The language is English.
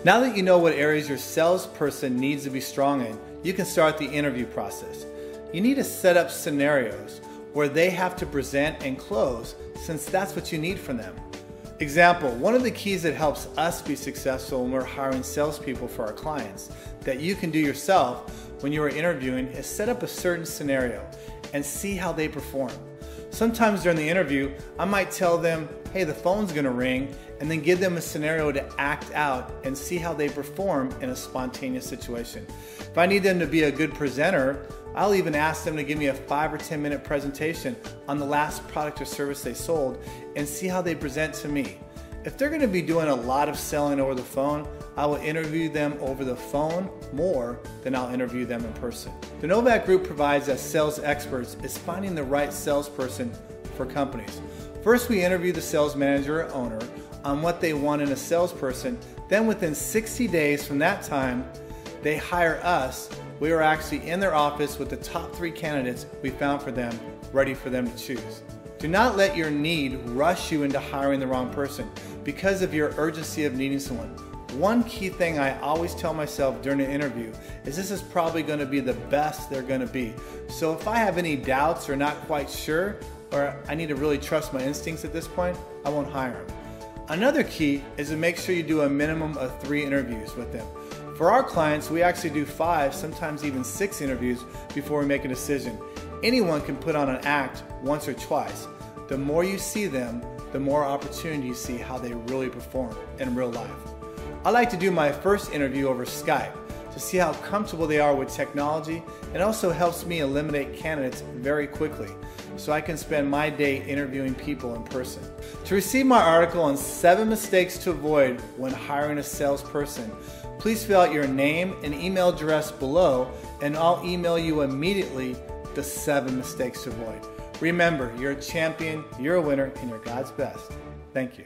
Now that you know what areas your salesperson needs to be strong in, you can start the interview process. You need to set up scenarios where they have to present and close, since that's what you need from them. Example, one of the keys that helps us be successful when we're hiring salespeople for our clients that you can do yourself when you are interviewing is set up a certain scenario and see how they perform. Sometimes during the interview, I might tell them, hey, the phone's gonna ring, and then give them a scenario to act out and see how they perform in a spontaneous situation. If I need them to be a good presenter, I'll even ask them to give me a 5 or 10 minute presentation on the last product or service they sold and see how they present to me. If they're gonna be doing a lot of selling over the phone, I will interview them over the phone more than I'll interview them in person. The Novak Group provides as sales experts is finding the right salesperson for companies. First, we interview the sales manager or owner on what they want in a salesperson. Then within 60 days from that time, they hire us. We are actually in their office with the top 3 candidates we found for them, ready for them to choose. Do not let your need rush you into hiring the wrong person because of your urgency of needing someone. One key thing I always tell myself during an interview is this is probably going to be the best they're going to be. So if I have any doubts or not quite sure, or I need to really trust my instincts at this point, I won't hire them. Another key is to make sure you do a minimum of 3 interviews with them. For our clients, we actually do 5, sometimes even 6 interviews before we make a decision. Anyone can put on an act once or twice. The more you see them, the more opportunity you see how they really perform in real life. I like to do my first interview over Skype to see how comfortable they are with technology, and also helps me eliminate candidates very quickly so I can spend my day interviewing people in person. To receive my article on 7 mistakes to avoid when hiring a salesperson, please fill out your name and email address below, and I'll email you immediately the 7 mistakes to avoid. Remember, you're a champion, you're a winner, and you're God's best. Thank you.